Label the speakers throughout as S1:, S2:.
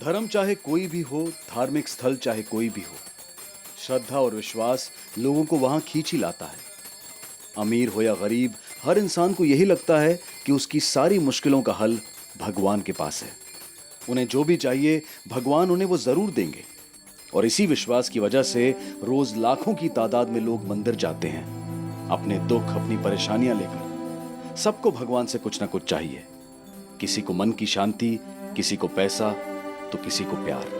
S1: धर्म चाहे कोई भी हो, धार्मिक स्थल चाहे कोई भी हो, श्रद्धा और विश्वास लोगों को वहां खींच ही लाता है। अमीर हो या गरीब, हर इंसान को यही लगता है कि उसकी सारी मुश्किलों का हल भगवान के पास है। उन्हें जो भी चाहिए भगवान उन्हें वो जरूर देंगे। और इसी विश्वास की वजह से रोज लाखों की तादाद में लोग मंदिर जाते हैं, अपने दुख, अपनी परेशानियां लेकर। सबको भगवान से कुछ ना कुछ चाहिए। किसी को मन की शांति, किसी को पैसा, तो किसी को प्यार।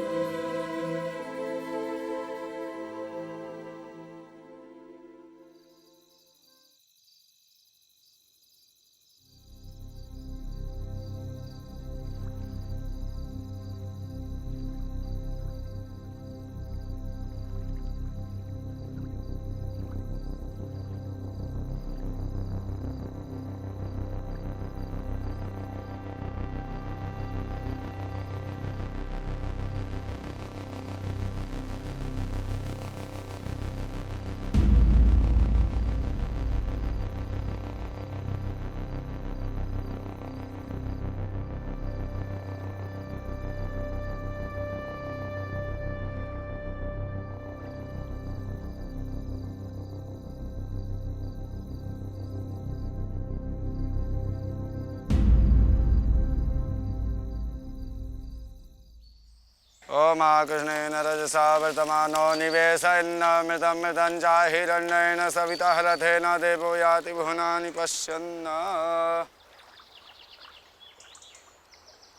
S2: ओम कृष्णेन रजसा वर्तमानो निवेशयन्नमृतं मृतं च हिरण्येन सविता रथेन देवो याति भुवनानि पश्यन्।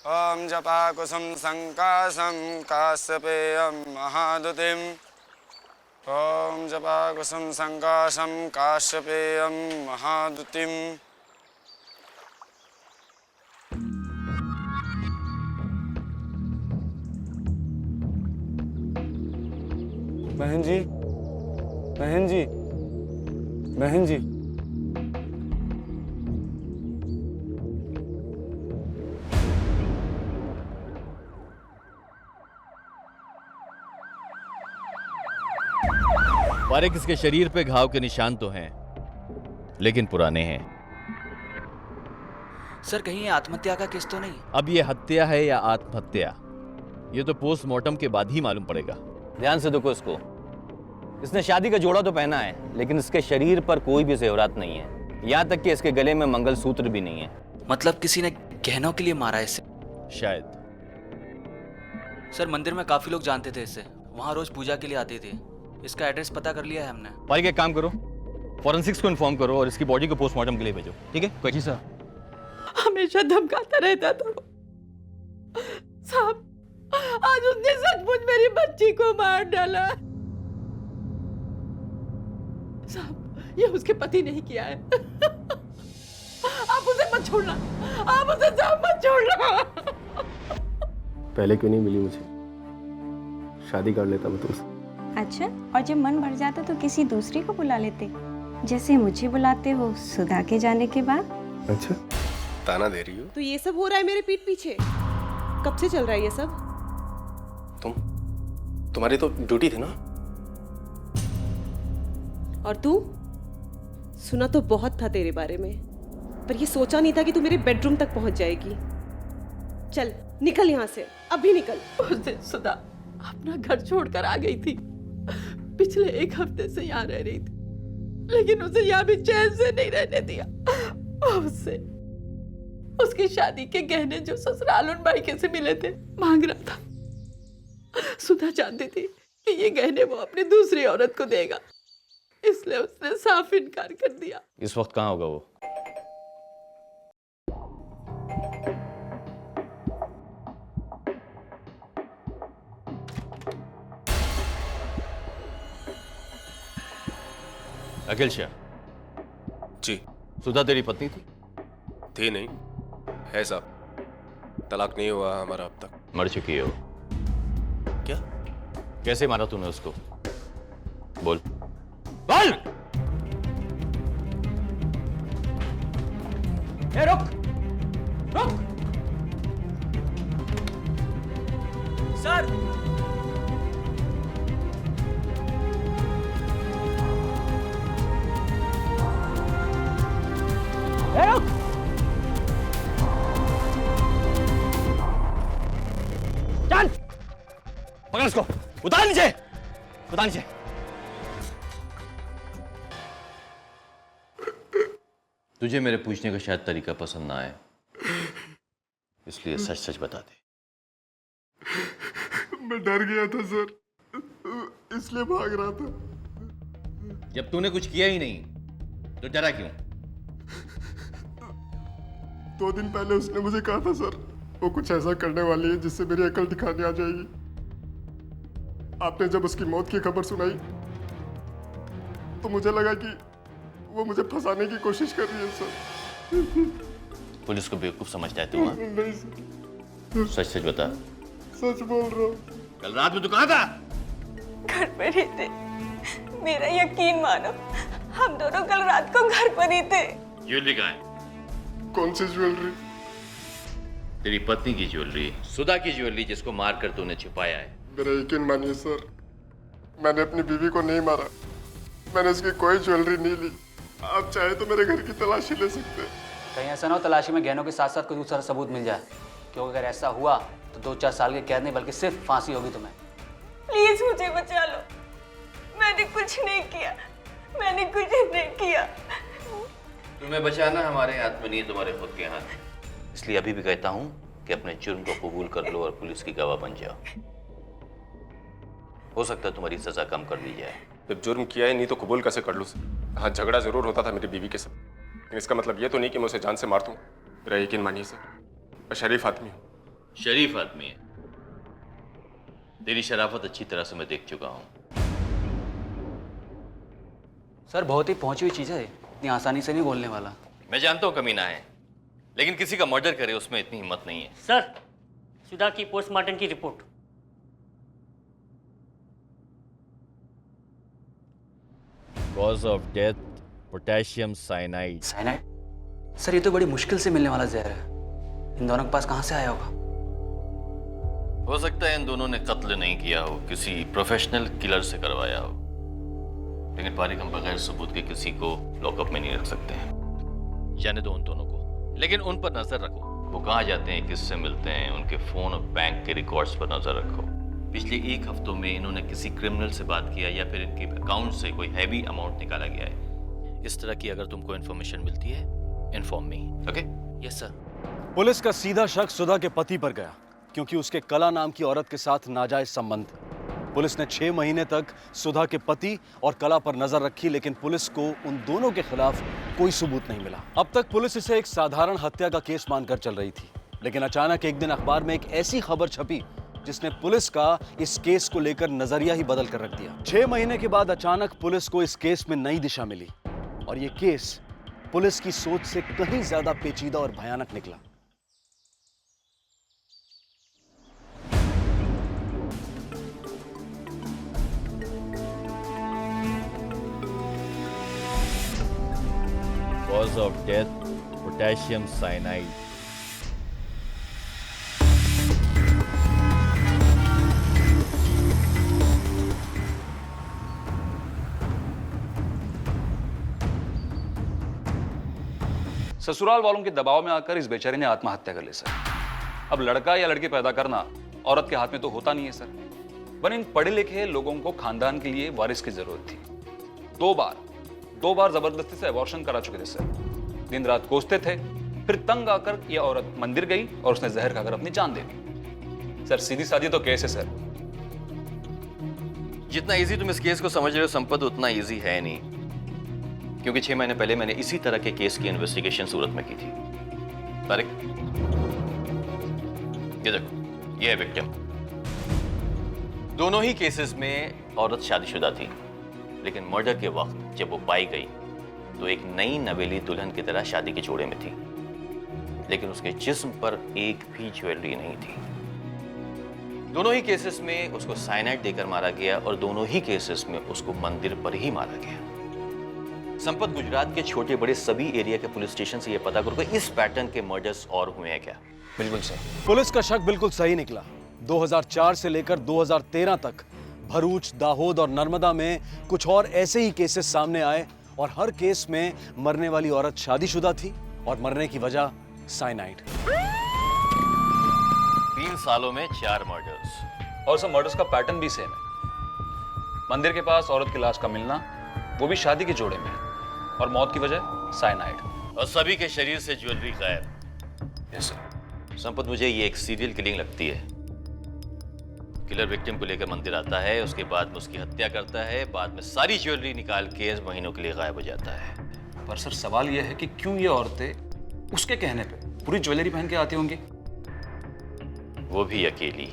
S2: ओम जपाकुसुम संकाशं काश्यपेयं महादुतिम्। ओम जपाकुसुम संकाशं काश्यपेयं महादुतिम्। बहन जी, बहन जी, बहन जी।
S3: वारिक, इसके शरीर पे घाव के निशान तो हैं, लेकिन पुराने हैं।
S4: सर, कहीं ये आत्महत्या का केस तो नहीं?
S3: अब ये हत्या है या आत्महत्या, ये तो पोस्टमार्टम के बाद ही मालूम पड़ेगा।
S5: ध्यान से देखो इसको। इसने शादी का जोड़ा तो पहना है, लेकिन इसके शरीर पर कोई भी जेवरात नहीं है। यहाँ तक कि इसके गले में मंगलसूत्र भी नहीं है।
S4: मतलब किसी ने गहनों के लिए मारा है इसे?
S3: शायद।
S4: सर, मंदिर में काफी लोग जानते थे इसे, वहाँ रोज पूजा के लिए आते थे। इसका एड्रेस पता कर लिया है हमने।
S5: वारिक, एक काम करो, फॉरेंसिक्स को इन्फॉर्म करो और इसकी बॉडी को पोस्टमार्टम के लिए भेजो, ठीक है? कोई सर
S6: हमेशा धमकाता रहता था वो। साहब, आज उसने सचमुच मेरी बच्ची को मार डाला। साहब, ये उसके पति नहीं किया है। आप उसे मत छोड़ना, आप उसे साहब मत छोड़ना।
S7: पहले क्यों नहीं मिली मुझे? शादी कर लेता मैं तुमसे।
S8: अच्छा, और जब मन भर जाता तो किसी दूसरी को बुला लेते, जैसे मुझे बुलाते हो सुधा के जाने के बाद।
S7: अच्छा, ताना दे रही हो?
S9: तो ये सब हो रहा है मेरे पीठ पीछे? कब से चल रहा है ये सब?
S7: तुम्हारी तो ड्यूटी थी ना।
S9: और तू? सुना तो बहुत था तेरे बारे में, पर ये सोचा नहीं था कि तू मेरे बेडरूम तक पहुंच जाएगी। चल निकल यहाँ से, अभी निकल।
S6: उस दिन सुधा अपना घर छोड़कर आ गई थी। पिछले एक हफ्ते से यहाँ रह रही थी, लेकिन उसे यहाँ भी चैन से नहीं रहने दिया। उससे उसकी शादी के गहने जो ससुराल उन भाई से मिले थे मांग रहा था। सुधा जानती थी कि ये गहने वो अपनी दूसरी औरत को देगा, इसलिए उसने साफ इनकार कर दिया।
S5: इस वक्त कहाँ होगा वो? अखिल शाह
S7: जी।
S5: सुधा तेरी पत्नी थी?
S7: थी नहीं, है साहब। तलाक नहीं हुआ हमारा अब तक।
S5: मर चुकी हो।
S7: क्या?
S5: कैसे मारा तूने उसको? बोल बोल। ए, रुक रुक।
S4: सर,
S5: चल। पकड़ इसको, उतार नीचे, उतार नीचे। तुझे मेरे पूछने का शायद तरीका पसंद ना आए, इसलिए सच सच बता दे।
S7: मैं डर गया था सर, इसलिए भाग रहा था।
S5: जब तूने कुछ किया ही नहीं तो डरा क्यों?
S7: 2 दिन पहले उसने मुझे कहा था सर, वो कुछ ऐसा करने वाली है जिससे मेरी अकल ठिकाने आ जाएगी। आपने जब उसकी मौत की खबर सुनाई तो मुझे लगा कि वो मुझे फंसाने की कोशिश कर रही है सर।
S5: पुलिस को बेवकूफ समझता है तू? हाँ?
S7: नहीं सर,
S5: सच सच बता।
S7: सच बोल रहा हूँ।
S5: कल रात में तू कहाँ था?
S8: घर पर ही थे। मेरा यकीन मानो, हम दोनों कल रात को घर पर ही थे।
S5: ज्वेलरी कहाँ है?
S7: कौन सी ज्वेलरी?
S5: तेरी पत्नी की ज्वेलरी, सुधा की ज्वेलरी, जिसको मारकर तूने छुपाया है।
S7: मेरा यकीन मानिए सर, मैंने अपनी बीवी को नहीं मारा, मैंने उसकी कोई ज्वेलरी नहीं ली। आप चाहे तो मेरे घर की तलाशी ले सकते हैं।
S4: कहीं ऐसा ना हो तलाशी में गहनों के साथ साथ कोई दूसरा सबूत मिल जाए, क्योंकि अगर ऐसा हुआ तो 2-4 साल की कैद नहीं बल्कि सिर्फ फांसी होगी तुम्हें।
S8: प्लीज मुझे बचा लो, मैंने कुछ नहीं किया, मैंने कुछ नहीं किया।
S5: तुम्हें बचाना हमारे हाथ में नहीं, तुम्हारे खुद के हाथ। इसलिए अभी भी कहता हूँ कि अपने जुर्म को कबूल कर लो और पुलिस की गवाह बन जाओ। हो सकता है तुम्हारी सजा कम कर दी जाए।
S7: जब जुर्म किया ही नहीं तो कबूल कैसे कर लूँ सर? हाँ, झगड़ा जरूर होता था मेरी बीवी के साथ, लेकिन इसका मतलब ये तो नहीं कि मैं उसे जान से मार दूँ। मेरा यकीन मानिए सर, मैं शरीफ आदमी हूँ।
S5: शरीफ आदमी है? तेरी शराफत अच्छी तरह से मैं देख चुका हूँ।
S4: सर बहुत ही पहुंची हुई चीज़ है, इतनी आसानी से नहीं बोलने वाला।
S5: मैं जानता हूँ कमीना है, लेकिन किसी का मर्डर करे उसमें इतनी हिम्मत नहीं है।
S10: सर, सुधा की पोस्टमार्टम की report.
S3: Cause of death potassium cyanide.
S4: Cyanide? Sir ये तो बड़ी मुश्किल से मिलने वाला जहर है, इन दोनों के पास कहाँ से आया होगा?
S5: हो सकता है इन दोनों ने कत्ल नहीं किया हो, किसी प्रोफेशनल किलर से करवाया हो, लेकिन पारिक हम बगैर सबूत के किसी को लॉकअप में नहीं रख सकते हैं। जाने दो उन दोनों को, लेकिन उन पर नजर रखो। वो कहाँ जाते हैं, किससे मिलते हैं, उनके फोन और बैंक के रिकॉर्ड्स पर नजर रखो। पिछले 1 हफ्तों में इन्होंने किसी क्रिमिनल से बात किया या फिर इनके अकाउंट से कोई हैवी अमाउंट निकाला गया है। इस तरह की अगर तुमको इन्फॉर्मेशन मिलती है, inform me. Okay?
S4: Yes sir.
S1: Police का सीधा शक सुधा के पति पर गया, क्योंकि उसके कला नाम की औरत के साथ नाजायज संबंध। पुलिस ने 6 महीने तक सुधा के पति और कला पर नजर रखी, लेकिन पुलिस को उन दोनों के खिलाफ कोई सबूत नहीं मिला। अब तक पुलिस इसे एक साधारण हत्या का केस मानकर चल रही थी, लेकिन अचानक एक दिन अखबार में एक ऐसी खबर छपी जिसने पुलिस का इस केस को लेकर नजरिया ही बदल कर रख दिया। 6 महीने के बाद अचानक पुलिस को इस केस में नई दिशा मिली और ये केस पुलिस की सोच से कहीं ज्यादा पेचीदा और भयानक निकला।
S3: Cause of death potassium cyanide.
S11: ससुराल वालों के दबाव में आकर इस बेचारे ने आत्महत्या कर ली सर। अब लड़का या लड़की पैदा करना औरत के हाथ में तो होता नहीं है सर, पर इन पढ़े लिखे लोगों को खानदान के लिए वारिस की जरूरत थी। 2 बार जबरदस्ती से अबॉर्शन करा चुके थे सर। दिन रात कोसते थे, फिर तंग आकर यह औरत मंदिर गई और उसने जहर खाकर अपनी जान दे दी। सर सीधी सादी तो केस है सर।
S5: जितना इजी तुम इस केस को समझ रहे हो संपत, उतना इजी है नहीं, क्योंकि 6 महीने पहले मैंने इसी तरह के केस की इन्वेस्टिगेशन सूरत में की थी। तारिक, ये देखो, ये है विक्टिम। दोनों ही केसेस में औरत शादीशुदा थी, लेकिन मर्डर के वक्त जब वो पाई गई तो एक नई नवेली दुल्हन की तरह शादी के जोड़े में थी, लेकिन उसके जिस्म पर एक भी ज्वेलरी नहीं थी। दोनों ही केसेस में उसको साइनाइड देकर मारा गया और दोनों ही केसेस में उसको मंदिर पर ही मारा गया। संपत, गुजरात के छोटे बड़े सभी एरिया के पुलिस स्टेशन से यह पता करो कि इस पैटर्न के मर्डर्स और हुए हैं क्या?
S11: बिल्कुल सर।
S1: पुलिस का शक बिल्कुल सही निकला। 2004 से लेकर 2013 तक भरूच, दाहोद और नर्मदा में कुछ और ऐसे ही केसेस सामने आए और हर केस में मरने वाली औरत शादीशुदा थी और मरने की वजह साइनाइड।
S5: 3 सालों में 4 मर्डर्स,
S11: और सब मर्डर्स का पैटर्न भी सेम है। मंदिर के पास औरत की लाश का मिलना, वो भी शादी के जोड़े में, और मौत की वजह साइनाइड।
S5: और सभी के शरीर से ज्वेलरी गायब।
S11: Yes sir.
S5: संपत, मुझे ये एक सीरियल किलिंग लगती है। किलर विक्टिम को लेकर मंदिर आता है, उसके बाद में उसकी हत्या करता है, बाद में सारी ज्वेलरी निकाल के महीनों के लिए गायब हो जाता है।
S11: पर सर सवाल यह है कि क्यों ये औरतें उसके कहने पे पूरी ज्वेलरी पहन के आती होंगी?
S5: वो भी अकेली।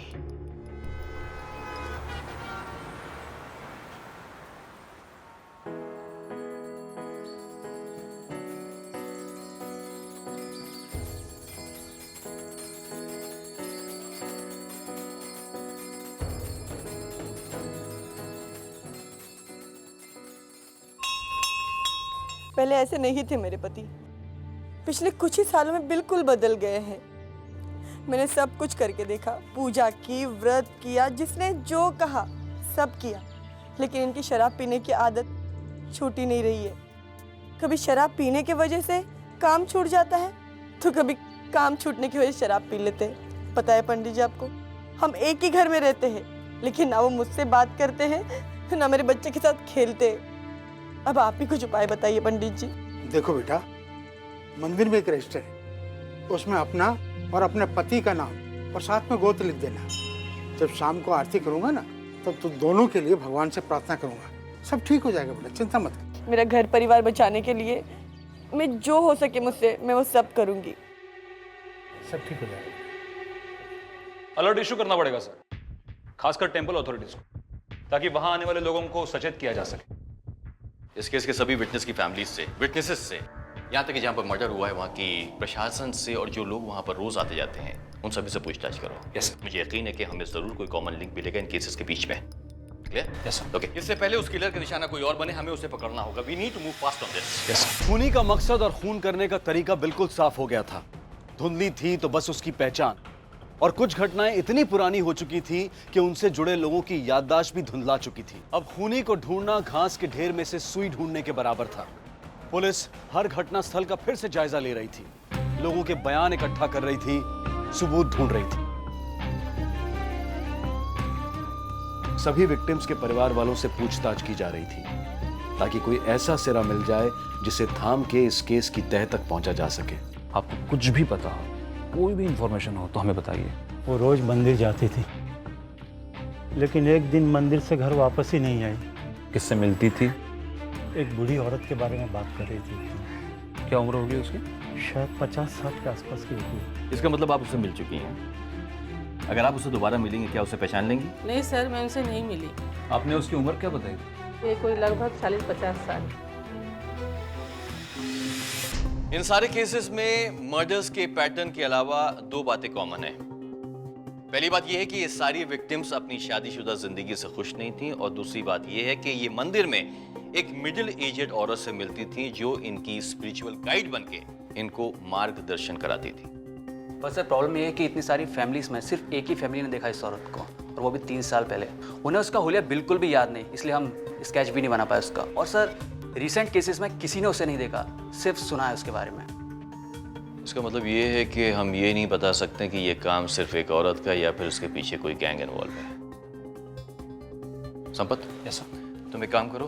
S12: पहले ऐसे नहीं थे मेरे पति, पिछले कुछ ही सालों में बिल्कुल बदल गए हैं। मैंने सब कुछ करके देखा, पूजा की, व्रत किया, जिसने जो कहा सब किया, लेकिन इनकी शराब पीने की आदत छूटी नहीं रही है। कभी शराब पीने की वजह से काम छूट जाता है, तो कभी काम छूटने की वजह से शराब पी लेते हैं। पता है पंडित जी आपको, हम एक ही घर में रहते हैं, लेकिन ना वो मुझसे बात करते हैं ना मेरे बच्चे के साथ खेलते हैं। अब आप ही कुछ उपाय बताइए पंडित जी।
S13: देखो बेटा, मंदिर में एक रजिस्टर है, उसमें अपना और अपने पति का नाम और साथ में गोत्र लिख देना। जब शाम को आरती करूंगा ना, तब तो दोनों के लिए भगवान से प्रार्थना करूंगा। सब ठीक हो जाएगा बेटा, चिंता मत कर।
S12: मेरा घर परिवार बचाने के लिए मैं जो हो सके मुझसे, मैं वो सब करूंगी।
S13: सब ठीक हो जाएगा।
S11: अलर्ट इशू करना पड़ेगा सर, खासकर टेंपल अथॉरिटीज को, ताकि वहां आने वाले लोगों को सचेत किया जा सके।
S5: इस केस के सभी विटनेस की फैमिलीज से, विटनेसेस से, यहाँ तक कि जहाँ पर मर्डर हुआ है वहाँ की प्रशासन से और जो लोग वहाँ पर रोज आते जाते हैं, उन सभी से पूछताछ करो।
S11: यस।
S5: मुझे यकीन है कि हमें जरूर कोई कॉमन लिंक मिलेगा इन केसेस के बीच में। क्लियर?
S11: Yes sir.
S5: ओके। इससे पहले उस किलर का निशाना कोई और बने, हमें उसे पकड़ना होगा। We need to move fast on this.
S11: Yes.
S1: खूनी का मकसद और खून करने का तरीका बिल्कुल साफ हो गया था। धुंधली थी तो बस उसकी पहचान, और कुछ घटनाएं इतनी पुरानी हो चुकी थी कि उनसे जुड़े लोगों की याददाश्त भी धुंधला चुकी थी। अब खूनी को ढूंढना घास के ढेर में से सुई ढूंढने के बराबर था। पुलिस हर घटना स्थल का फिर से जायजा ले रही थी, लोगों के बयान इकट्ठा कर रही थी, सबूत ढूंढ रही थी। सभी विक्टिम्स के परिवार वालों से पूछताछ की जा रही थी, ताकि कोई ऐसा सिरा मिल जाए जिसे थाम के इस केस की तह तक पहुंचा जा सके।
S11: आपको कुछ भी पता हो, कोई भी इंफॉर्मेशन हो तो हमें बताइए।
S14: वो रोज मंदिर जाती थी, लेकिन एक दिन मंदिर से घर वापस ही नहीं आई।
S11: किससे मिलती थी?
S14: एक बूढ़ी औरत के बारे में बात कर रही थी।
S11: क्या उम्र होगी उसकी?
S14: शायद 50 साल के आसपास की होगी।
S5: इसका मतलब आप उससे मिल चुकी हैं। अगर आप उसे दोबारा मिलेंगे, क्या उसे पहचान लेंगी?
S6: नहीं सर, मैं उनसे नहीं मिली।
S11: आपने उसकी उम्र क्या बताई?
S6: ये कोई लगभग 40-50 साल।
S5: इन सारे केसेस में मर्डर्स के पैटर्न के अलावा दो बातें कॉमन है। पहली बात यह है कि ये सारी विक्टिम्स अपनी शादीशुदा जिंदगी से खुश नहीं थी, और दूसरी बात यह है कि ये मंदिर में एक मिडिल एजेड औरत से मिलती थी जो इनकी स्पिरिचुअल गाइड बनके इनको मार्गदर्शन कराती थी।
S4: पर सर प्रॉब्लम ये है कि इतनी सारी फैमिलीज में सिर्फ एक ही फैमिली ने देखा इस औरत को, और वो भी 3 साल पहले। उन्हें उसका हुलिया बिल्कुल भी याद नहीं, इसलिए हम स्केच भी नहीं बना पाए उसका। और सर रिसेंट केसेस में किसी ने उसे नहीं देखा, सिर्फ सुना है उसके बारे में।
S5: इसका मतलब ये है कि हम ये नहीं बता सकते कि ये काम सिर्फ एक औरत का या फिर उसके पीछे कोई गैंग इन्वॉल्व है। संपत?
S11: Yes sir.
S5: तुम एक काम करो,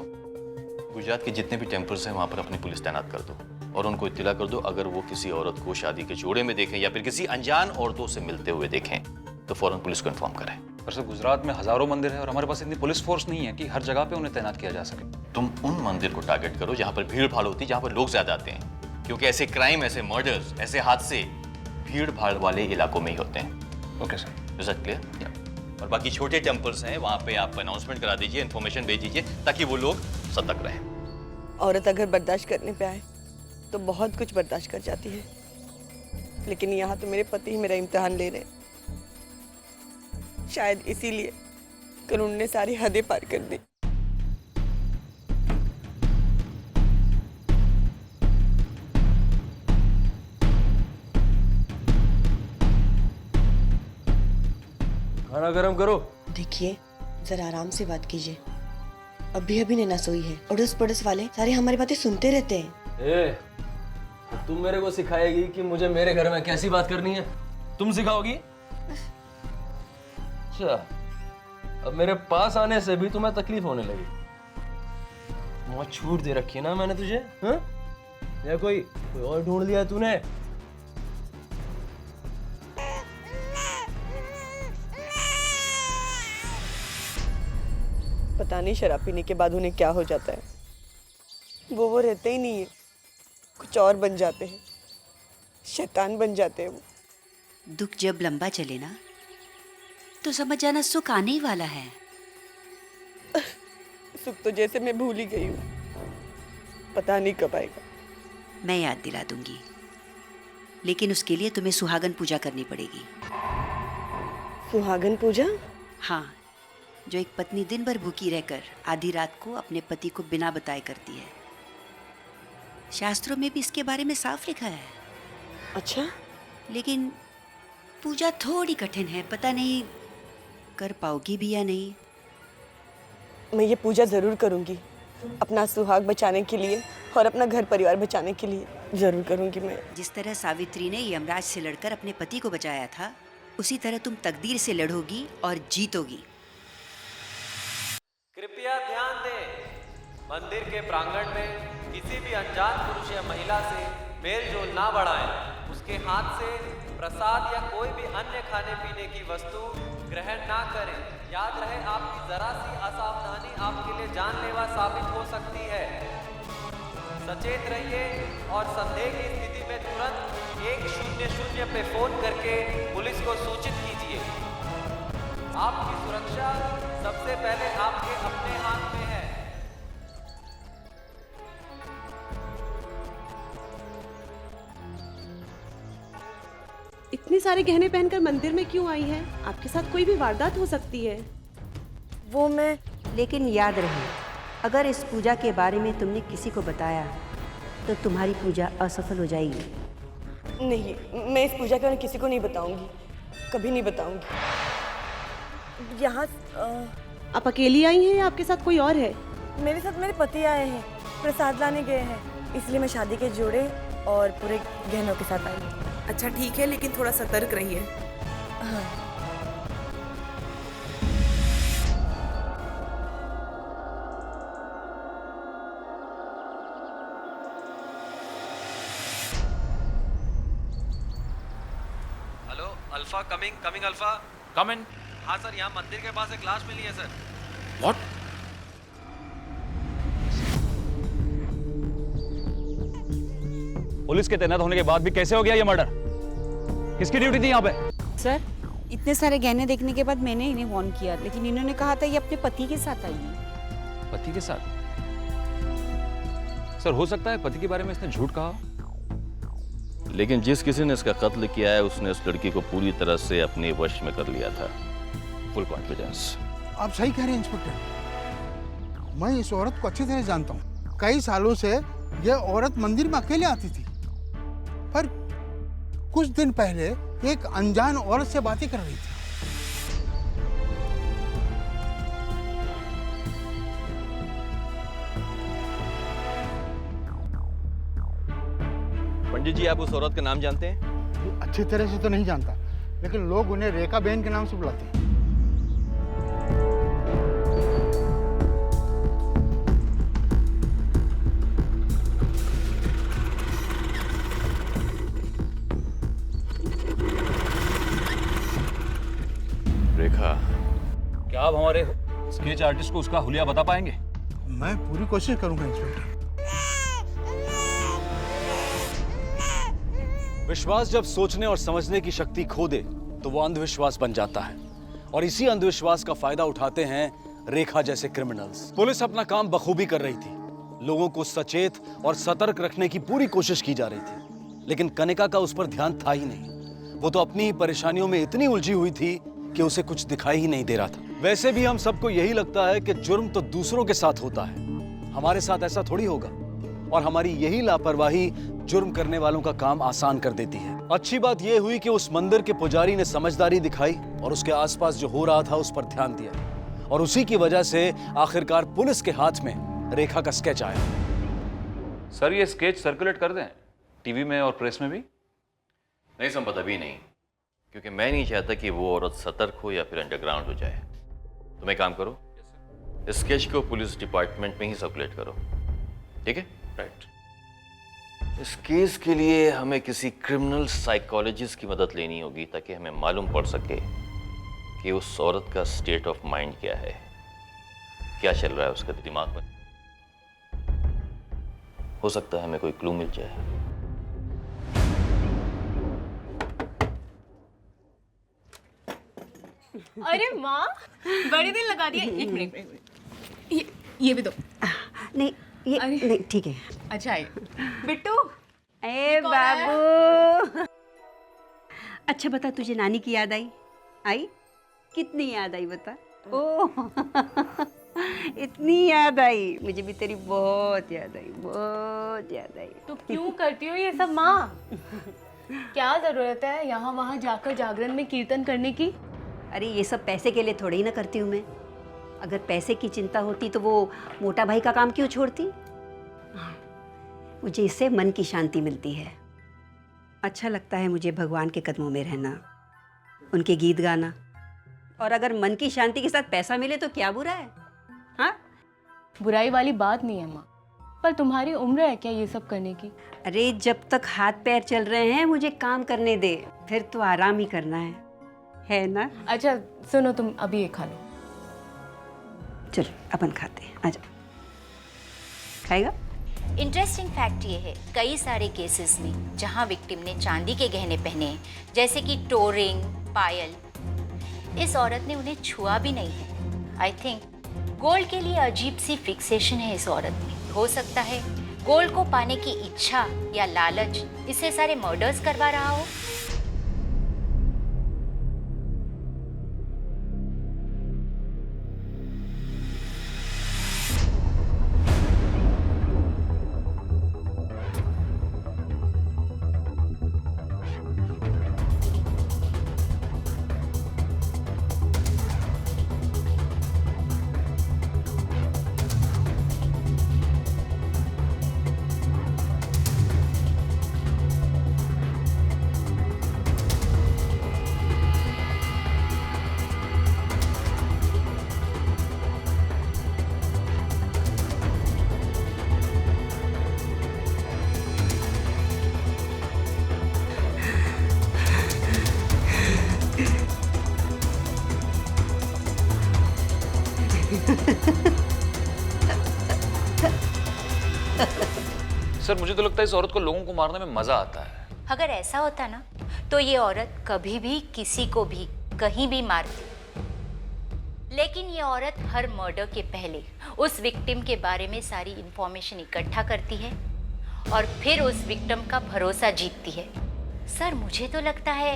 S5: गुजरात के जितने भी टेम्पल्स हैं वहां पर अपनी पुलिस तैनात कर दो, और उनको इत्तला कर दो अगर वो किसी औरत को शादी के जोड़े में देखें या फिर किसी अनजान औरतों से मिलते हुए देखें तो फौरन पुलिस को इन्फॉर्म करें।
S11: पर सर गुजरात में हजारों मंदिर है और हमारे पास इतनी पुलिस फोर्स नहीं है कि हर जगह पे उन्हें तैनात किया जा सके।
S5: तुम उन मंदिर को टारगेट करो जहां पर भीड़ भाड़ होती है, जहां पर लोग ज्यादा आते हैं, क्योंकि ऐसे क्राइम, ऐसे मर्डर्स, ऐसे हादसे भीड़ भाड़ वाले इलाकों में ही होते हैं।
S11: Okay sir.
S5: Is that clear? और बाकी छोटे टेम्पल्स हैं वहां पे आप अनाउंसमेंट करा दीजिए, इन्फॉर्मेशन भेज दीजिए, ताकि वो लोग सतर्क रहें।
S12: औरत अगर बर्दाश्त करने पे आए तो बहुत कुछ बर्दाश्त कर जाती है, लेकिन यहाँ तो मेरे पति ही मेरा इम्तिहान ले रहे हैं। शायद इसीलिए कानून ने सारी हदें पार कर दी।
S15: खाना गरम करो।
S16: देखिए जरा आराम से बात कीजिए, अभी अभी नैना सोई है, अड़ोस पड़ोस वाले सारे हमारी बातें सुनते रहते हैं।
S15: ए, तुम मेरे को सिखाएगी कि मुझे मेरे घर में कैसी बात करनी है? तुम सिखाओगी? अच्छा, अब मेरे पास आने से भी तुम्हें तकलीफ होने लगी। बहुत छूट दे रखी है ना मैंने तुझे, हाँ? या कोई और ढूंढ लिया तूने?
S12: पता नहीं शराब पीने के बाद उन्हें क्या हो जाता है। वो रहते ही नहीं है, कुछ और बन जाते हैं, शैतान बन जाते हैं वो।
S17: दुख जब लंबा चले ना तो समझ जाना सुख आने ही वाला है।
S12: सुख तो जैसे मैं भूल ही गई हूँ, पता नहीं कब आएगा।
S17: मैं याद दिला दूंगी, लेकिन उसके लिए तुम्हें सुहागन पूजा करनी पड़ेगी।
S12: सुहागन पूजा?
S17: हाँ, जो एक पत्नी दिन भर भूखी रहकर आधी रात को अपने पति को बिना बताए करती है। शास्त्रों में भी इसके बारे में साफ लिखा है।
S12: अच्छा?
S17: लेकिन पूजा थोड़ी कठिन है, पता नहीं कर पाओगी भी या नहीं।
S12: मैं ये पूजा जरूर करूंगी, अपना सुहाग बचाने के लिए और अपना घर परिवार बचाने के लिए जरूर करूंगी मैं।
S17: जिस तरह सावित्री ने यमराज से लड़कर अपने पति को बचाया था, उसी तरह तुम तकदीर से लड़ोगी और जीतोगी।
S18: कृपया ध्यान दें, मंदिर के प्रांगण में किसी भी अनजान पुरुष या महिला से मेल जोल ना बढ़ाएं। उसके हाथ से प्रसाद या कोई भी अन्य खाने पीने की वस्तु ग्रहण ना करें। याद रहे, आपकी जरा सी असावधानी आपके लिए जानलेवा साबित हो सकती है। सचेत रहिए और संदेह की स्थिति में तुरंत 100 पे फोन करके पुलिस को सूचित कीजिए। आपकी सुरक्षा सबसे पहले आपके अपने हाथ में है।
S9: इतने सारे गहने पहनकर मंदिर में क्यों आई है? आपके साथ कोई भी वारदात हो सकती है।
S12: वो मैं...
S17: लेकिन याद रहे, अगर इस पूजा के बारे में तुमने किसी को बताया तो तुम्हारी पूजा असफल हो जाएगी।
S12: नहीं, मैं इस पूजा के बारे में किसी को नहीं बताऊंगी, कभी नहीं बताऊंगी। यहाँ
S9: आप अकेली आई हैं या आपके साथ कोई और है?
S12: मेरे साथ मेरे पति आए हैं, प्रसाद लाने गए हैं, इसलिए मैं शादी के जोड़े और पूरे गहनों के साथ आई हूँ।
S19: अच्छा ठीक है, लेकिन थोड़ा सतर्क रहिए।
S12: हाँ।
S18: Hello alpha, coming alpha.
S11: Come in.
S18: हाँ सर, यहाँ मंदिर के पास एक लाश मिली है सर।
S11: व्हाट? पुलिस के तैनात होने के बाद भी कैसे हो गया ये मर्डर? किसकी ड्यूटी थी यहाँ पे?
S8: सर, इतने सारे गहने देखने के बाद मैंने इन्हें वार्न किया, लेकिन इन्होंने कहा था ये अपने पति के साथ आई है।
S11: पति के साथ? सर, हो सकता है पति के बारे में इसने झूठ कहा,
S5: लेकिन जिस किसी ने इसका कत्ल किया है उसने उस लड़की को पूरी तरह से अपने वश में कर लिया था। Full confidence.
S13: आप सही कह रहे हैं इंस्पेक्टर, मैं इस औरत को अच्छी तरह जानता हूँ। कई सालों से यह औरत मंदिर में अकेले आती थी, पर कुछ दिन पहले एक अनजान औरत से बातें कर रही थी।
S3: पंडित जी, आप उस औरत का नाम जानते हैं?
S13: अच्छी तरह से तो नहीं जानता, लेकिन लोग उन्हें रेखा बहन के नाम से बुलाते हैं।
S5: रेखा,
S11: क्या आप हमारे स्केच आर्टिस्ट को उसका हुलिया बता पाएंगे?
S13: मैं पूरी कोशिश करूंगा इंस्पेक्टर।
S1: विश्वास जब सोचने और समझने की शक्ति खो दे तो वो अंधविश्वास बन जाता है, और इसी अंधविश्वास का फायदा उठाते हैं रेखा जैसे क्रिमिनल्स। पुलिस अपना काम बखूबी कर रही थी, लोगों को सचेत और सतर्क रखने की पूरी कोशिश की जा रही थी, लेकिन कनिका का उस पर ध्यान था ही नहीं। वो तो अपनी ही परेशानियों में इतनी उलझी हुई थी कि उसे कुछ दिखाई ही नहीं दे रहा था। वैसे भी हम सबको यही लगता है कि जुर्म तो दूसरों के साथ होता है, हमारे साथ ऐसा थोड़ी होगा, और हमारी यही लापरवाही जुर्म करने वालों का काम आसान कर देती है। अच्छी बात यह हुई कि उस मंदिर के पुजारी ने समझदारी दिखाई और उसके आसपास जो हो रहा था उस पर ध्यान दिया, और उसी की वजह से आखिरकार पुलिस के हाथ में रेखा का स्केच आया।
S11: सर, ये स्केच सर्कुलेट कर दें टीवी में और प्रेस में भी?
S5: नहीं संपत, अभी नहीं, क्योंकि मैं नहीं चाहता कि वो औरत सतर्क हो या फिर अंडरग्राउंड हो जाए। तुम एक काम करो, स्केच को पुलिस डिपार्टमेंट में ही सर्कुलेट करो, ठीक है? राइट। इस केस के लिए हमें किसी क्रिमिनल साइकोलॉजिस्ट की मदद लेनी होगी ताकि हमें मालूम पड़ सके कि उस औरत का स्टेट ऑफ माइंड क्या है, क्या चल रहा है उसके दिमाग में। हो सकता है हमें कोई क्लू मिल जाए।
S20: अरे माँ, बड़े दिन लगा दिए। एक मिनट, ये भी दो।
S17: नहीं ये नहीं, ठीक है।
S20: अच्छा है। बिट्टू,
S17: ए बाबू, अच्छा बता, तुझे नानी की याद आई? कितनी याद आई बता। ओह इतनी याद आई, मुझे भी तेरी बहुत याद आई।
S20: तो क्यों करती हो ये सब माँ? क्या जरूरत है यहाँ वहाँ जाकर जागरण में कीर्तन करने की?
S17: अरे ये सब पैसे के लिए थोड़ी ही ना करती हूँ मैं। अगर पैसे की चिंता होती तो वो मोटा भाई का काम क्यों छोड़ती? मुझे इससे मन की शांति मिलती है। अच्छा लगता है मुझे भगवान के कदमों में रहना, उनके गीत गाना, और अगर मन की शांति के साथ पैसा मिले तो क्या बुरा है? हाँ,
S20: बुराई वाली बात नहीं है माँ, पर तुम्हारी उम्र है क्या ये सब करने की?
S17: अरे जब तक हाथ पैर चल रहे हैं मुझे काम करने दे, फिर तो आराम ही करना है ना?
S20: अच्छा सुनो, तुम अभी ये खा लो।
S17: चलो अपन खाते हैं, आजा। खाएगा?
S21: इंटरेस्टिंग फैक्ट ये है, कई सारे केसेस में जहां विक्टिम ने चांदी के गहने पहने, जैसे कि टोरिंग, पायल, इस औरत ने उन्हें छुआ भी नहीं है। आई थिंक गोल्ड के लिए अजीब सी फिक्सेशन है इस औरत में। हो सकता है गोल्ड को पाने की इच्छा या लालच इसे सारे मर्डर्स करवा रहा हो।
S11: सर मुझे तो लगता है इस औरत को लोगों को मारने में मजा आता है।
S21: अगर ऐसा होता ना तो ये औरत कभी भी किसी को भी कहीं भी मारती, लेकिन ये औरत हर मर्डर के पहले उस विक्टिम के बारे में सारी इंफॉर्मेशन इकट्ठा करती है और फिर उस विक्टिम का भरोसा जीतती है। सर मुझे तो लगता है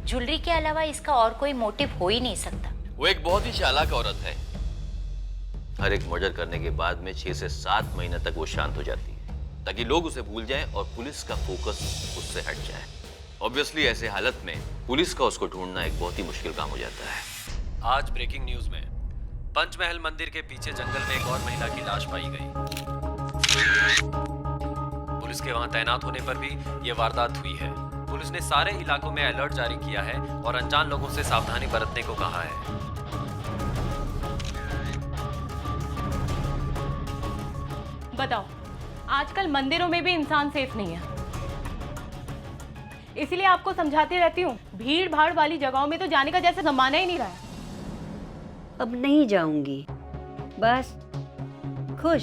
S21: ज्वेलरी के अलावा इसका और कोई मोटिव हो ही नहीं सकता।
S5: वो एक बहुत ही चालाक औरत है। हर एक मर्डर करने के बाद में 6 से 7 महीने तक वो शांत हो जाती है ताकि लोग उसे भूल जाएं और पुलिस का फोकस उससे हट जाए। ऑब्वियसली ऐसे हालत में पुलिस का उसको ढूंढना एक बहुत ही मुश्किल काम हो जाता है।
S18: आज ब्रेकिंग न्यूज में पंचमहल मंदिर के पीछे जंगल में एक और महिला की लाश पाई गई। पुलिस के वहां तैनात होने पर भी ये वारदात हुई है। पुलिस ने सारे इलाकों में अलर्ट जारी किया है और अनजान लोगों से सावधानी बरतने को कहा है।
S20: बताओ, आजकल मंदिरों में भी इंसान सेफ नहीं है, इसलिए आपको समझाती रहती हूँ, भीड़ भाड़ वाली जगहों में तो जाने का जैसे जमाना ही नहीं रहा है।
S17: अब नहीं जाऊंगी, बस खुश।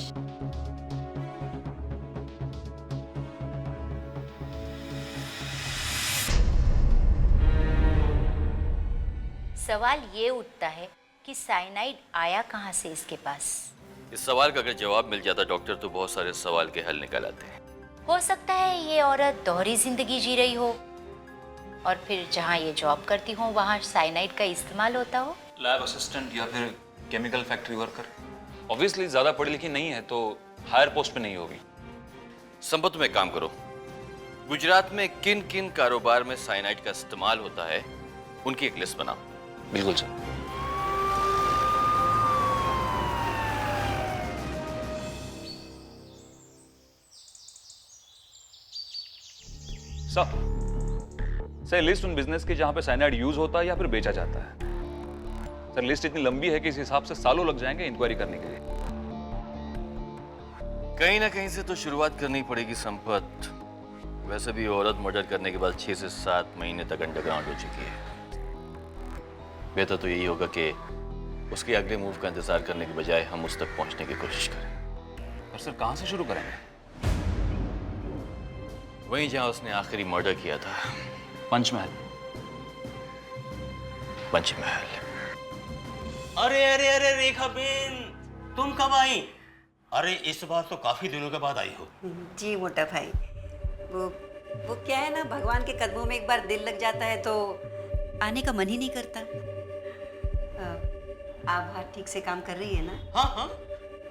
S21: सवाल ये उठता है कि साइनाइड आया कहाँ से इसके पास।
S5: इस सवाल का अगर जवाब मिल जाता डॉक्टर तो बहुत सारे सवाल के हल निकल आते हैं।
S21: हो सकता है ये औरत दोहरी जिंदगी जी रही हो और फिर जहाँ ये जॉब करती हो वहाँ साइनाइड का इस्तेमाल होता हो।
S11: लैब असिस्टेंट या फिर केमिकल फैक्ट्री वर्कर। ऑब्वियसली ज्यादा पढ़ी लिखी नहीं है तो हायर पोस्ट पे नहीं होगी।
S5: संपत में काम करो, गुजरात में किन किन कारोबार में साइनाइड का इस्तेमाल होता है उनकी एक लिस्ट बनाओ।
S11: बिल्कुल सर। सर लिस्ट उन बिजनेस की जहां पे साइनाइड यूज होता है या फिर बेचा जाता है। सर लिस्ट इतनी लंबी है कि इस हिसाब से सालों लग जाएंगे इंक्वायरी करने के लिए।
S5: कहीं ना कहीं से तो शुरुआत करनी पड़ेगी संपत। वैसे भी औरत मर्डर करने के बाद 6 से 7 महीने तक अंडरग्राउंड हो चुकी है। बेहतर तो यही होगा कि उसके अगले मूव का इंतजार करने के बजाय हम उस तक पहुंचने की कोशिश करें।
S11: और सर कहां से शुरू करेंगे?
S5: वहीं जहां उसने आखिरी मर्डर किया था,
S11: पंचमहल।
S5: पंचमहल।
S10: अरे अरे अरे रेखा बेन, तुम कब आई? अरे इस बार तो काफी दिनों के बाद आई हो।
S17: जी मोटा भाई, वो क्या है ना, भगवान के कदमों में एक बार दिल लग जाता है तो आने का मन ही नहीं करता। आप हाथ ठीक से काम कर रही है ना?
S10: हाँ हाँ,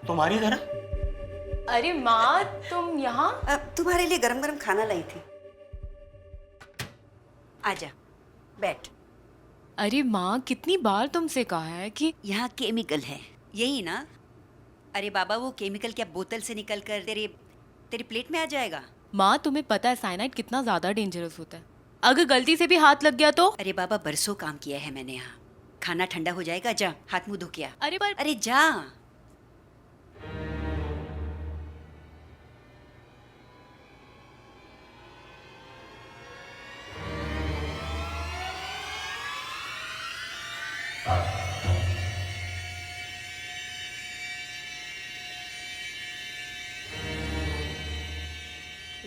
S10: तुम्हारी तरह।
S20: अरे माँ, तुम यहाँ?
S17: तुम्हारे लिए गरम गरम खाना लाई थी। आजा, बैठ।
S20: अरे माँ, कितनी बार तुमसे कहा है कि
S17: यहाँ केमिकल है, यही ना? अरे बाबा, वो केमिकल क्या बोतल से निकल कर तेरी प्लेट में आ जाएगा?
S20: माँ, तुम्हें पता है साइनाइड कितना ज्यादा डेंजरस होता है। अगर गलती से भी हाथ लग गया तो?
S17: अरे बाबा, बरसों काम किया है मैंने यहाँ। खाना ठंडा हो जाएगा, जा हाथ मुंह धो के आ। अरे जा।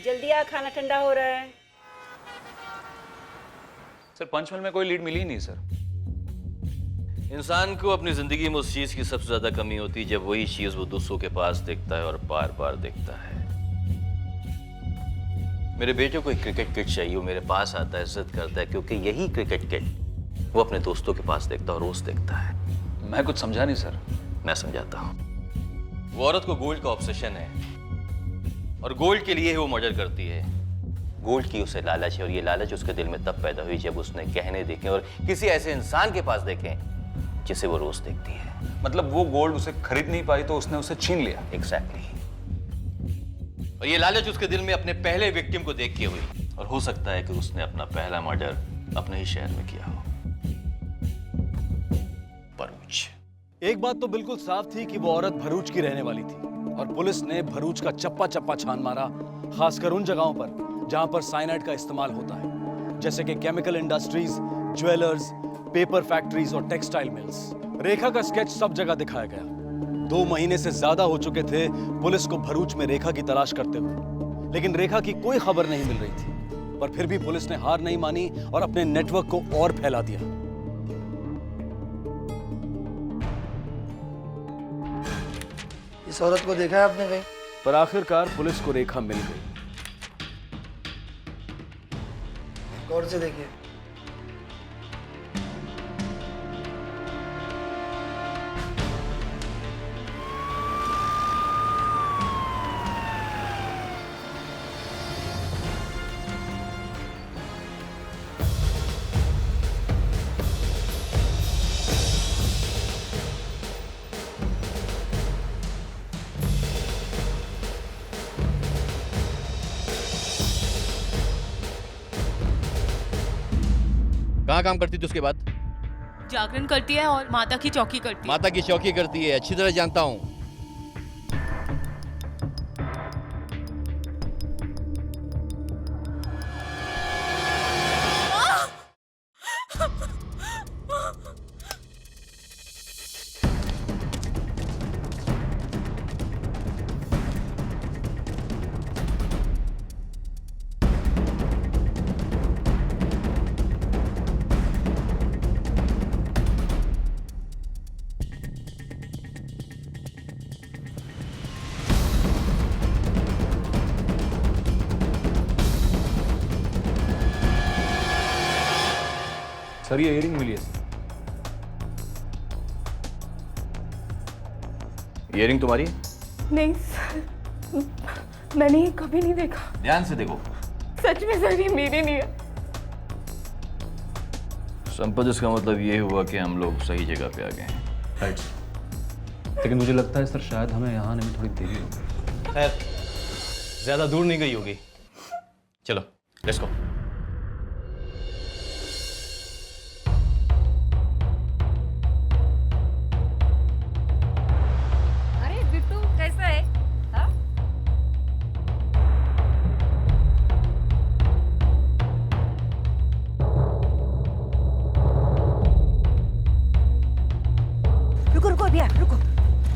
S17: जल्दी आ, खाना ठंडा हो रहा है।
S11: सर पंचमहल में कोई लीड मिली ही नहीं सर।
S5: इंसान को अपनी जिंदगी में उस चीज की सबसे ज्यादा कमी होती है जब वही चीज वो दूसरों के पास देखता है और बार बार देखता है। मेरे बेटे को एक क्रिकेट किट चाहिए, वो मेरे पास आता है, जिद करता है, क्योंकि यही क्रिकेट किट वो अपने दोस्तों के पास देखता है और रोज देखता है।
S11: मैं कुछ समझा नहीं सर।
S5: मैं समझाता हूँ। वो औरत को गोल्ड का ऑब्सेशन है और गोल्ड के लिए ही वो मर्डर करती है। गोल्ड की उसे लालच है और ये लालच उसके दिल में तब पैदा हुई जब उसने गहने देखे और किसी ऐसे इंसान के पास देखे जिसे वो रोज देखती है।
S11: मतलब वो गोल्ड उसे खरीद नहीं पाई तो उसने उसे छीन लिया।
S5: एग्जैक्टली। और ये लालच उसके दिल में अपने पहले विक्टिम को देख के हुई और हो सकता है कि उसने अपना पहला मर्डर अपने ही शहर में किया हो। भरूच।
S1: एक बात तो बिल्कुल साफ थी कि वो औरत भरूच की रहने वाली थी और पुलिस ने भरूच का चप्पा चप्पा छान मारा, खासकर उन जगहों पर जहां पर साइनाइड का इस्तेमाल होता है, जैसे कि chemical industries, jewellers, paper factories और टेक्सटाइल मिल्स। रेखा का स्केच सब जगह दिखाया गया। 2 महीने से ज्यादा हो चुके थे पुलिस को भरूच में रेखा की तलाश करते हुए, लेकिन रेखा की कोई खबर नहीं मिल रही थी। पर फिर भी पुलिस ने हार नहीं मानी और अपने नेटवर्क को और फैला दिया।
S2: इस औरत को देखा है आपने कहीं?
S1: पर आखिरकार पुलिस को रेखा मिल गई।
S2: गौर से देखिए।
S3: कहाँ काम करती थी उसके बाद?
S20: जागरण करती है और माता की चौकी करती है।
S3: माता की चौकी करती है, अच्छी तरह जानता हूँ।
S11: सर ये इयरिंग मिली है सर।
S5: इयरिंग तुम्हारी?
S20: नहीं सर, मैंने ये कभी नहीं देखा।
S5: ध्यान से देखो।
S20: सच में सर, ये मेरी नहीं है।
S5: संपत, इसका मतलब ये हुआ कि हम लोग सही जगह पे आ गए हैं।
S11: राइट। लेकिन मुझे लगता है सर शायद हमें यहाँ आने में थोड़ी देरी होगी।
S15: खैर, ज्यादा दूर नहीं गई होगी।
S5: चलो लेट्स गो।
S17: अभी आ, रुको।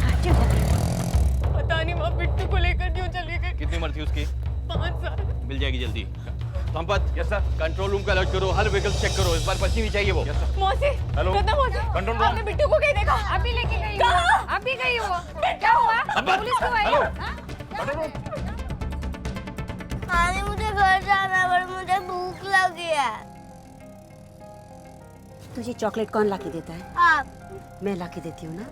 S17: हाँ चल
S20: पता नहीं माँ बिट्टू को लेकर क्यों चली गई।
S5: कितनी उम्र थी उसकी?
S20: 5 साल।
S5: मिल जाएगी जल्दी। Sampat, yes sir. Control room का अलर्ट करो, हर व्हीकल चेक करो, इस बार बची नहीं चाहिए वो। Yes sir.
S20: मौसी,
S5: हेलो।
S20: रत्ना मौसी,
S5: कंट्रोल रूम।
S20: आपने बिट्टू को कहीं देखा?
S7: अभी लेके गई
S20: कहाँ?
S7: हूँ, अभी गई हूँ। क्या हुआ? पुलिस क्यों आई?
S22: नानी मुझे घर जाना है पर मुझे भूख लगी है।
S17: तुझे चॉकलेट कौन लाके देता है?
S22: आप।
S17: मैं लाके देती हूँ ना।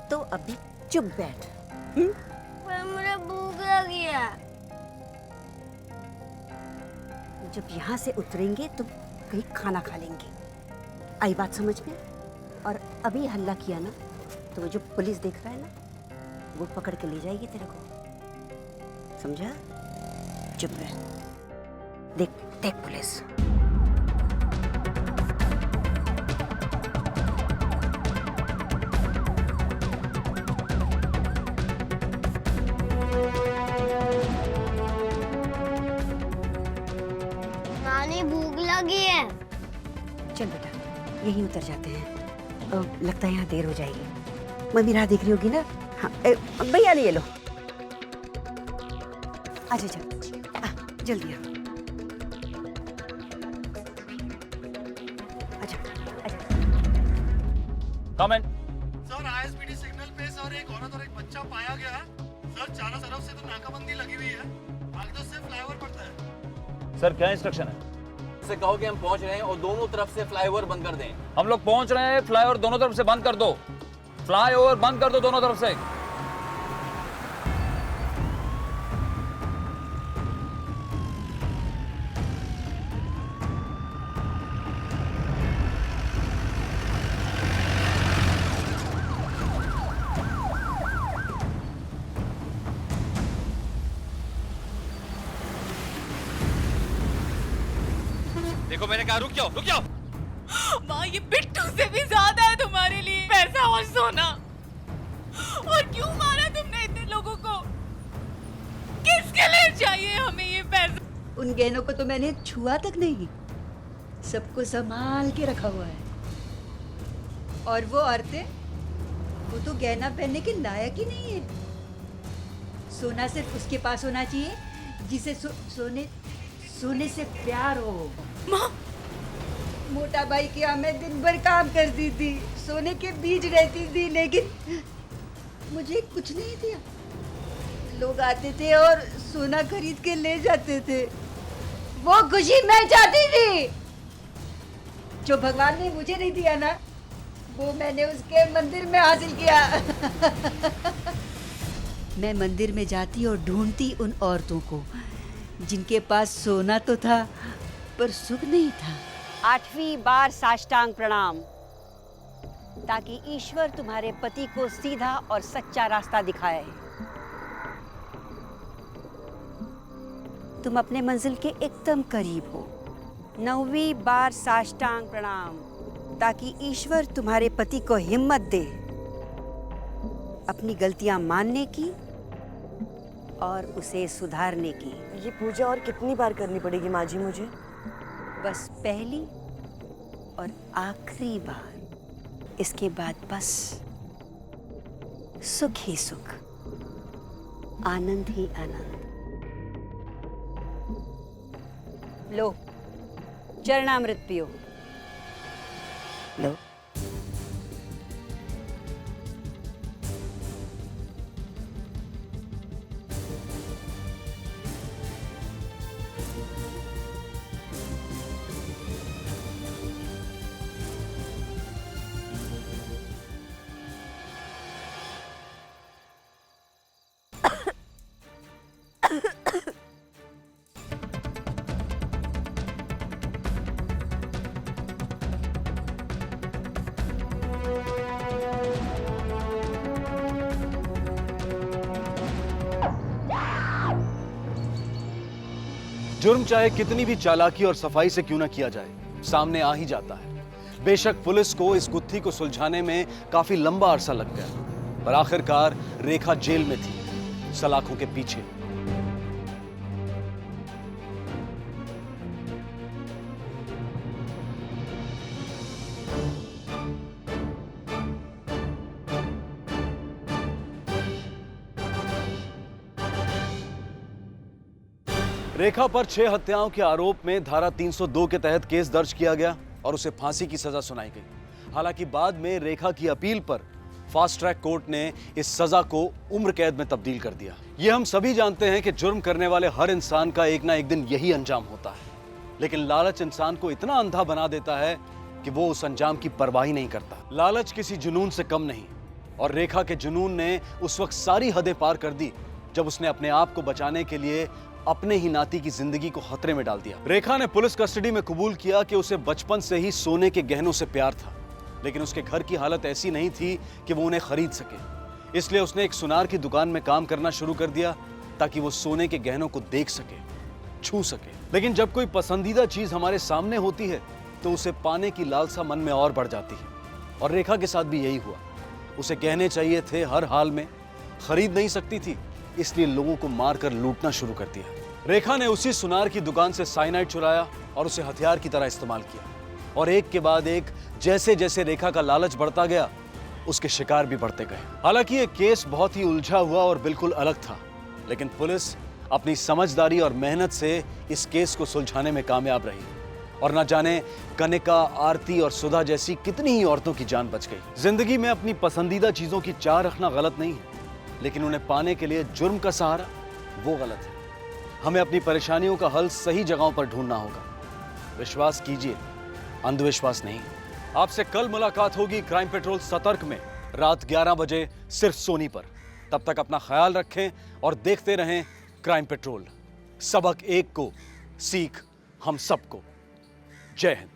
S17: तो अभी चुप बैठ।
S22: पर मुझे भूख लगी है।
S17: जब यहाँ से उतरेंगे तो कहीं खाना खा लेंगे। आई बात समझ में? और अभी हल्ला किया ना तो वो जो पुलिस देख रहा है ना वो पकड़ के ले जाएगी तेरे को। समझा? चुप रह। देख देख पुलिस।
S22: नानी भूख लगी है।
S17: चल बेटा यहीं उतर जाते हैं। लगता है यहाँ देर हो जाएगी। मम्मी राह देख रही होगी ना। हाँ भैया ले लो। आजा चल जल्दी आ। आजा आजा।
S11: कम इन।
S13: सर आईएसपीडी सिग्नल पे सर एक औरत और एक बच्चा पाया गया है। सर चारों तरफ से तो नाकाबंदी लगी हुई है। आगे तो सिर्फ फ्लाईओवर पड़ता है।
S11: सर क्या इंस्ट्रक्शन है?
S5: से कहो कि हम पहुंच रहे हैं और दोनों तरफ से फ्लाईओवर बंद कर दें।
S11: हम लोग पहुंच रहे हैं, फ्लाईओवर दोनों तरफ से बंद कर दो। फ्लाईओवर बंद कर दो दोनों तरफ से।
S5: देखो मैंने कहा रुक जाओ, रुक जाओ।
S20: माँ ये बिट्टू से भी ज्यादा है तुम्हारे लिए पैसा और सोना। और क्यों मारा तुमने इतने लोगों को? किसके लिए चाहिए हमें ये पैसा?
S17: उन गहनों को तो मैंने छुआ तक नहीं। सबको संभाल के रखा हुआ है। और वो औरतें वो तो गहना पहनने के लायक ही नहीं है। सोना सिर्फ उसके पास होना चाहिए जिसे सोने से प्यार हो।
S20: माँ
S17: मोटा भाई की मैं दिन भर काम करती थी, सोने के बीज रहती थी, लेकिन मुझे कुछ नहीं दिया। लोग आते थे और सोना खरीद के ले जाते थे। वो खुशी मैं चाहती थी जो भगवान ने मुझे नहीं दिया ना, वो मैंने उसके मंदिर में हासिल किया। मैं मंदिर में जाती और ढूंढती उन औरतों को जिनके पास सोना तो था पर सुख नहीं था। 8वीं बार साष्टांग प्रणाम, ताकि ईश्वर तुम्हारे पति को सीधा और सच्चा रास्ता दिखाए। तुम अपने मंजिल के एकदम करीब हो। 9वीं बार साष्टांग प्रणाम, ताकि ईश्वर तुम्हारे पति को हिम्मत दे अपनी गलतियां मानने की और उसे सुधारने की।
S16: ये पूजा और कितनी बार करनी पड़ेगी माँ जी मुझे?
S17: बस पहली और आखिरी बार। इसके बाद बस सुख ही सुख, आनंद ही आनंद। लो चरणामृत पियो। लो।
S1: जुर्म चाहे कितनी भी चालाकी और सफाई से क्यों ना किया जाए, सामने आ ही जाता है। बेशक पुलिस को इस गुत्थी को सुलझाने में काफी लंबा अरसा लग गया, पर आखिरकार रेखा जेल में थी, सलाखों के पीछे। रेखा पर 6 हत्याओं के आरोप में धारा 302 के तहत केस दर्ज किया गया और उसे फांसी की सजा सुनाई गई। हालांकि बाद में रेखा की अपील पर फास्ट ट्रैक कोर्ट ने इस सजा को उम्र कैद में तब्दील कर दिया। ये हम सभी जानते हैं कि जुर्म करने वाले हर इंसान का एक ना एक दिन यही अंजाम होता है, लेकिन लालच इंसान को इतना अंधा बना देता है कि वो उस अंजाम की परवाह ही नहीं करता। लालच किसी जुनून से कम नहीं, और रेखा के जुनून ने उस वक्त सारी हदें पार कर दी जब उसने अपने आप को बचाने के लिए अपने ही नाती की जिंदगी को खतरे में डाल दिया। रेखा ने पुलिस कस्टडी में कबूल किया कि उसे बचपन से ही सोने के गहनों से प्यार था, लेकिन उसके घर की हालत ऐसी नहीं थी कि वो उन्हें खरीद सके। इसलिए उसने एक सुनार की दुकान में काम करना शुरू कर दिया ताकि वो सोने के गहनों को देख सके, छू सके। लेकिन जब कोई पसंदीदा चीज हमारे सामने होती है तो उसे पाने की लालसा मन में और बढ़ जाती है, और रेखा के साथ भी यही हुआ। उसे गहने चाहिए थे हर हाल में, खरीद नहीं सकती थी, इसलिए लोगों को मारकर लूटना शुरू कर दिया। रेखा ने उसी सुनार की दुकान से साइनाइड चुराया और उसे हथियार की तरह इस्तेमाल किया, और एक के बाद एक जैसे जैसे रेखा का लालच बढ़ता गया उसके शिकार भी बढ़ते गए। हालांकि ये केस बहुत ही उलझा हुआ और बिल्कुल अलग था, लेकिन पुलिस अपनी समझदारी और मेहनत से इस केस को सुलझाने में कामयाब रही, और न जाने कनिका, आरती और सुधा जैसी कितनी ही औरतों की जान बच गई। जिंदगी में अपनी पसंदीदा चीजों की चाह रखना गलत नहीं है, लेकिन उन्हें पाने के लिए जुर्म का सहारा वो गलत है। हमें अपनी परेशानियों का हल सही जगहों पर ढूंढना होगा। विश्वास कीजिए, अंधविश्वास नहीं। आपसे कल मुलाकात होगी क्राइम पेट्रोल सतर्क में रात 11 बजे सिर्फ सोनी पर। तब तक अपना ख्याल रखें और देखते रहें क्राइम पेट्रोल। सबक एक को, सीख हम सबको। जय हिंद।